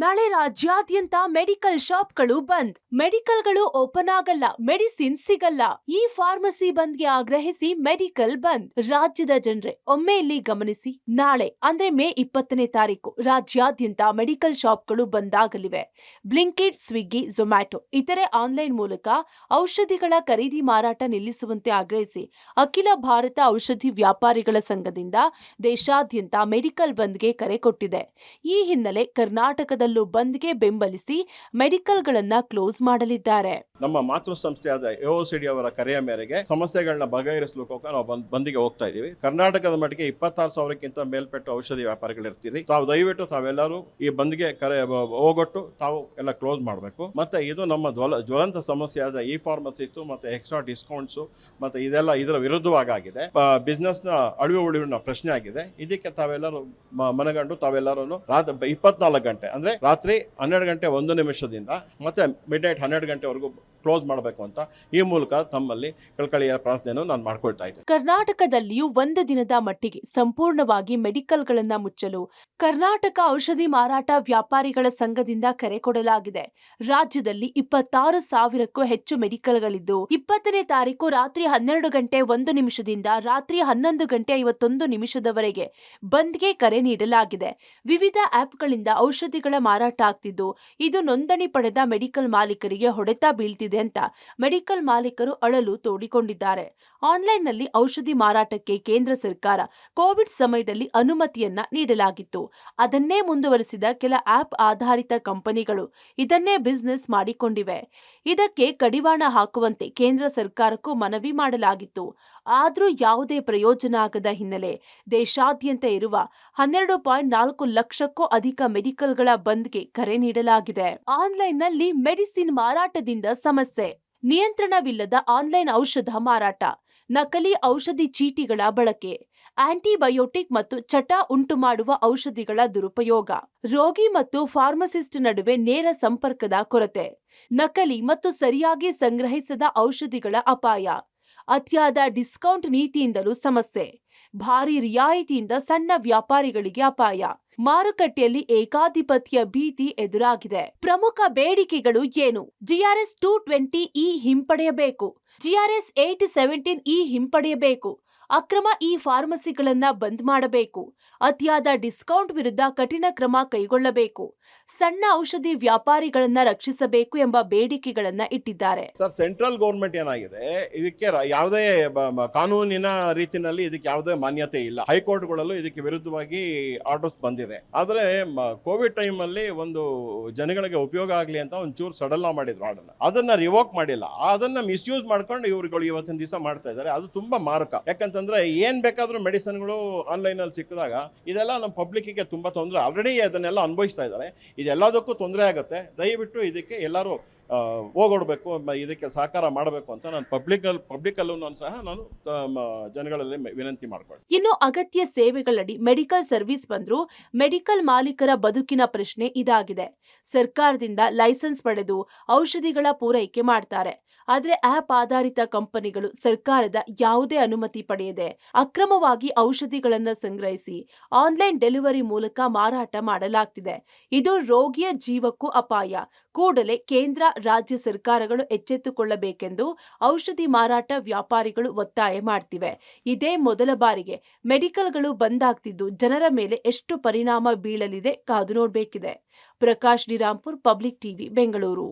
ನಾಳೆ ರಾಜ್ಯಾದ್ಯಂತ ಮೆಡಿಕಲ್ ಶಾಪ್ಗಳು ಬಂದ್. ಮೆಡಿಕಲ್ಗಳು ಓಪನ್ ಆಗಲ್ಲ, ಮೆಡಿಸಿನ್ ಸಿಗಲ್ಲ. ಈ ಫಾರ್ಮಸಿ ಬಂದ್ಗೆ ಆಗ್ರಹಿಸಿ ಮೆಡಿಕಲ್ ಬಂದ್. ರಾಜ್ಯದ ಜನರೇ ಒಮ್ಮೆ ಇಲ್ಲಿ ಗಮನಿಸಿ. ನಾಳೆ ಅಂದ್ರೆ ಮೇ 20ನೇ ತಾರೀಕು ರಾಜ್ಯಾದ್ಯಂತ ಮೆಡಿಕಲ್ ಶಾಪ್ಗಳು ಬಂದ್ ಆಗಲಿವೆ. ಬ್ಲಿಂಕಿಟ್, ಸ್ವಿಗ್ಗಿ, ಝೊಮ್ಯಾಟೊ ಇತರೆ ಆನ್ಲೈನ್ ಮೂಲಕ ಔಷಧಿಗಳ ಖರೀದಿ ಮಾರಾಟ ನಿಲ್ಲಿಸುವಂತೆ ಆಗ್ರಹಿಸಿ ಅಖಿಲ ಭಾರತ ಔಷಧಿ ವ್ಯಾಪಾರಿಗಳ ಸಂಘದಿಂದ ದೇಶಾದ್ಯಂತ ಮೆಡಿಕಲ್ ಬಂದ್ಗೆ ಕರೆ ಕೊಟ್ಟಿದೆ. ಈ ಹಿನ್ನೆಲೆ ಕರ್ನಾಟಕದಲ್ಲೂ ಬಂದ್ಗೆ ಬೆಂಬಲಿಸಿ ಮೆಡಿಕಲ್ಗಳನ್ನ ಕ್ಲೋಸ್ ಮಾಡಲಿದ್ದಾರೆ. ನಮ್ಮ ಮಾತೃ ಸಂಸ್ಥೆಯಾದ AOCD ಅವರ ಕರೆಯ ಮೇರೆಗೆ ಸಮಸ್ಯೆಗಳನ್ನ ಬಗೆಹರಿಸಲಿಕ್ಕೆ ನಾವು ಬಂದಿಗೆ ಹೋಗ್ತಾ ಇದೀವಿ. ಕರ್ನಾಟಕದ ಮಟ್ಟಿಗೆ 26,000ಕ್ಕಿಂತ ಮೇಲ್ಪಟ್ಟು ಔಷಧಿ ವ್ಯಾಪಾರಿಗಳು ಇರ್ತೀರಿ. ದಯವಿಟ್ಟು ತಾವೆಲ್ಲರೂ ಈ ಬಂದ್ಗೆ ಹೋಗೊಟ್ಟು ತಾವು ಎಲ್ಲ ಕ್ಲೋಸ್ ಮಾಡಬೇಕು. ಮತ್ತೆ ಇದು ನಮ್ಮ ಜ್ವಲಂತ ಸಮಸ್ಯೆಯಾದ ಈ ಫಾರ್ಮಸಿಸ್ಟ್ ಮತ್ತೆ ಎಕ್ಸ್ಟ್ರಾ ಡಿಸ್ಕೌಂಟ್ಸ್ ಮತ್ತೆ ಇದರ ವಿರುದ್ಧವಾಗಿದೆ. ಬಿಸ್ನೆಸ್ ನ ಅಳಿವು ಪ್ರಶ್ನೆ ಆಗಿದೆ. ಇದಕ್ಕೆ ತಾವೆಲ್ಲರೂ ಮನಗಂಡು ತಾವೆಲ್ಲರೂ 24 ಗಂಟೆ ಅಂದ್ರೆ ರಾತ್ರಿ 12 ಗಂಟೆ 1 ನಿಮಿಷದಿಂದ ಮತ್ತೆ ಮಿಡ್ ನೈಟ್ 12 ಗಂಟೆವರೆಗೂ ಕ್ಲೋಸ್ ಮಾಡಬೇಕು ಅಂತ ಈ ಮೂಲಕ ತಮ್ಮಲ್ಲಿ ಕಳಕಳಿಯ ಪ್ರಾರ್ಥನೆಯನ್ನು ನಾನು ಮಾಡ್ಕೊಳ್ತಾ ಇದ್ದೇನೆ. ಕರ್ನಾಟಕದಲ್ಲಿಯೂ ಒಂದು ದಿನದ ಮಟ್ಟಿಗೆ ಸಂಪೂರ್ಣವಾಗಿ ಮೆಡಿಕಲ್ಗಳನ್ನ ಮುಚ್ಚಲು ಕರ್ನಾಟಕ ಔಷಧಿ ಮಾರಾಟ ವ್ಯಾಪಾರಿಗಳ ಸಂಘದಿಂದ ಕರೆ ಕೊಡಲಾಗಿದೆ. ರಾಜ್ಯದಲ್ಲಿ 26,000ಕ್ಕೂ ಹೆಚ್ಚು ಮೆಡಿಕಲ್ಗಳಿದ್ದು 20ನೇ ತಾರೀಕು ರಾತ್ರಿ 12 ಗಂಟೆ 1 ನಿಮಿಷದಿಂದ ರಾತ್ರಿ 11 ಗಂಟೆ 51 ನಿಮಿಷದವರೆಗೆ ಬಂದ್ಗೆ ಕರೆ ನೀಡಲಾಗಿದೆ. ವಿವಿಧ ಆಪ್ಗಳಿಂದ ಔಷಧಿಗಳ ಮಾರಾಟ ಆಗ್ತಿದ್ದು ಇದು ನೋಂದಣಿ ಪಡೆದ ಮೆಡಿಕಲ್ ಮಾಲೀಕರಿಗೆ ಹೊಡೆತ ಬೀಳ್ತಿದೆ ಅಂತ ಮೆಡಿಕಲ್ ಮಾಲೀಕರು ಅಳಲು ತೋಡಿಕೊಂಡಿದ್ದಾರೆ. ಆನ್ಲೈನ್ನಲ್ಲಿ ಔಷಧಿ ಮಾರಾಟಕ್ಕೆ ಕೇಂದ್ರ ಸರ್ಕಾರ ಕೋವಿಡ್ ಸಮಯದಲ್ಲಿ ಅನುಮತಿಯನ್ನ ನೀಡಲಾಗಿತ್ತು. ಅದನ್ನೇ ಮುಂದುವರೆಸಿದ ಕೆಲ ಆಪ್ ಆಧಾರಿತ ಕಂಪನಿಗಳು ಇದನ್ನೇ ಬಿಸ್ನೆಸ್ ಮಾಡಿಕೊಂಡಿವೆ. ಇದಕ್ಕೆ ಕಡಿವಾಣ ಹಾಕುವಂತೆ ಕೇಂದ್ರ ಸರ್ಕಾರಕ್ಕೂ ಮನವಿ ಮಾಡಲಾಗಿತ್ತು. ಆದ್ರೂ ಯಾವುದೇ ಪ್ರಯೋಜನ ಆಗದ ಹಿನ್ನೆಲೆ ದೇಶಾದ್ಯಂತ ಇರುವ 12.4 ಲಕ್ಷಕ್ಕೂ ಅಧಿಕ ಮೆಡಿಕಲ್ಗಳ ಬಂದ್ಗೆ ಕರೆ ನೀಡಲಾಗಿದೆ. ಆನ್ಲೈನ್ನಲ್ಲಿ ಮೆಡಿಸಿನ್ ಮಾರಾಟದಿಂದ ಸಮಸ್ಯೆ. ನಿಯಂತ್ರಣವಿಲ್ಲದ ಆನ್ಲೈನ್ ಔಷಧ ಮಾರಾಟ, ನಕಲಿ ಔಷಧಿ ಚೀಟಿಗಳ ಬಳಕೆ, ಆಂಟಿಬಯೋಟಿಕ್ ಮತ್ತು ಚಟ ಉಂಟು ಮಾಡುವ ಔಷಧಿಗಳ ದುರುಪಯೋಗ, ರೋಗಿ ಮತ್ತು ಫಾರ್ಮಸಿಸ್ಟ್ ನಡುವೆ ನೇರ ಸಂಪರ್ಕದ ಕೊರತೆ, ನಕಲಿ ಮತ್ತು ಸರಿಯಾಗಿ ಸಂಗ್ರಹಿಸದ ಔಷಧಿಗಳ ಅಪಾಯ, ಅತಿಯಾದ ಡಿಸ್ಕೌಂಟ್ ನೀತಿಯಿಂದಲೂ ಸಮಸ್ಯೆ, ಭಾರಿ ರಿಯಾಯಿತಿಯಿಂದ ಸಣ್ಣ ವ್ಯಾಪಾರಿಗಳಿಗೆ ಅಪಾಯ, ಮಾರುಕಟ್ಟೆಯಲ್ಲಿ ಏಕಾಧಿಪತ್ಯ ಭೀತಿ ಎದುರಾಗಿದೆ. ಪ್ರಮುಖ ಬೇಡಿಕೆಗಳು ಏನು? GRS 220E ಹಿಂಪಡೆಯಬೇಕು. GRS 817E ಹಿಂಪಡೆಯಬೇಕು. ಅಕ್ರಮ ಫಾರ್ಮಸಿಗಳನ್ನ ಬಂದ್ ಮಾಡಬೇಕು. ಅತಿಯಾದ ಡಿಸ್ಕೌಂಟ್ ವಿರುದ್ಧ ಕಠಿಣ ಕ್ರಮ ಕೈಗೊಳ್ಳಬೇಕು. ಸಣ್ಣ ಔಷಧಿ ವ್ಯಾಪಾರಿಗಳನ್ನ ರಕ್ಷಿಸಬೇಕು ಎಂಬ ಬೇಡಿಕೆಗಳನ್ನ ಇಟ್ಟಿದ್ದಾರೆ. ಸರ್, ಸೆಂಟ್ರಲ್ ಗೌರ್ಮೆಂಟ್ ಏನಾಗಿದೆ, ಇದಕ್ಕೆ ಯಾವುದೇ ಕಾನೂನಿನ ರೀತಿಯಲ್ಲಿ ಇದಕ್ಕೆ ಯಾವುದೇ ಮಾನ್ಯತೆ ಇಲ್ಲ. ಹೈಕೋರ್ಟ್ಗಳಲ್ಲೂ ಇದಕ್ಕೆ ವಿರುದ್ಧವಾಗಿ ಆರ್ಡರ್ಸ್ ಬಂದಿದೆ. ಆದ್ರೆ ಕೋವಿಡ್ ಟೈಮ್ ಅಲ್ಲಿ ಒಂದು ಜನಗಳಿಗೆ ಉಪಯೋಗ ಆಗ್ಲಿ ಅಂತ ಒಂಚೂರು ಸಡಲ್ ಮಾಡಿದ್ರು ಆರ್ಡರ್. ಅದನ್ನ ರಿವೋಕ್ ಮಾಡಿಲ್ಲ. ಅದನ್ನ ಮಿಸ್ಯೂಸ್ ಮಾಡ್ಕೊಂಡು ಇವ್ರುಗಳು ಇವತ್ತಿನ ದಿವಸ ಮಾಡ್ತಾ ಇದ್ದಾರೆ. ಅದು ತುಂಬಾ ಮಾರಕ. ಯಾಕಂತಂದ್ರೆ ಏನ್ ಬೇಕಾದ್ರೂ ಮೆಡಿಸಿನ್ಗಳು ಆನ್ಲೈನ್ ಅಲ್ಲಿ ಸಿಕ್ಕಿದಾಗ ಇದೆಲ್ಲ ನಮ್ಮ ಪಬ್ಲಿಕ್ಗೆ ತುಂಬಾ ತೊಂದರೆ. ಆಲ್ರೆಡಿ ಅದನ್ನೆಲ್ಲ ಅನುಭವಿಸ್ತಾ ಇದ್ದಾರೆ. ಇದೆಲ್ಲದಕ್ಕೂ ತೊಂದರೆ ಆಗುತ್ತೆ. ದಯವಿಟ್ಟು ಇದಕ್ಕೆ ಎಲ್ಲರೂ ಹೋಗೊಡ್ಬೇಕು, ಇದಕ್ಕೆ ಸಹಕಾರ ಮಾಡಬೇಕು ಅಂತ ನಾನು ಪಬ್ಲಿಕ್ ಅಲ್ಲೂ ಸಹ ನಾನು ಜನಗಳಲ್ಲಿ ವಿನಂತಿ ಮಾಡ್ಕೊಳ್ತೀನಿ. ಇನ್ನು ಅಗತ್ಯ ಸೇವೆಗಳಡಿ ಮೆಡಿಕಲ್ ಸರ್ವಿಸ್ ಬಂದ್ರು ಮೆಡಿಕಲ್ ಮಾಲೀಕರ ಬದುಕಿನ ಪ್ರಶ್ನೆ ಇದಾಗಿದೆ. ಸರ್ಕಾರದಿಂದ ಲೈಸೆನ್ಸ್ ಪಡೆದು ಔಷಧಿಗಳ ಪೂರೈಕೆ ಮಾಡ್ತಾರೆ. ಆದ್ರೆ ಆಪ್ ಆಧಾರಿತ ಕಂಪನಿಗಳು ಸರ್ಕಾರದ ಯಾವುದೇ ಅನುಮತಿ ಪಡೆಯದೆ ಅಕ್ರಮವಾಗಿ ಔಷಧಿಗಳನ್ನ ಸಂಗ್ರಹಿಸಿ ಆನ್ಲೈನ್ ಡೆಲಿವರಿ ಮೂಲಕ ಮಾರಾಟ ಮಾಡಲಾಗ್ತಿದೆ. ಇದು ರೋಗಿಯ ಜೀವಕ್ಕೂ ಅಪಾಯ. ಕೂಡಲೇ ಕೇಂದ್ರ, ರಾಜ್ಯ ಸರ್ಕಾರಗಳು ಎಚ್ಚೆತ್ತುಕೊಳ್ಳಬೇಕೆಂದು ಔಷಧಿ ಮಾರಾಟ ವ್ಯಾಪಾರಿಗಳು ಒತ್ತಾಯ ಮಾಡ್ತಿವೆ. ಇದೇ ಮೊದಲ ಬಾರಿಗೆ ಮೆಡಿಕಲ್ಗಳು ಬಂದಾಗ್ತಿದ್ದು ಜನರ ಮೇಲೆ ಎಷ್ಟು ಪರಿಣಾಮ ಬೀಳಲಿದೆ ಕಾದು ನೋಡಬೇಕಿದೆ. Prakash D Rampur, public TV, Bengaluru.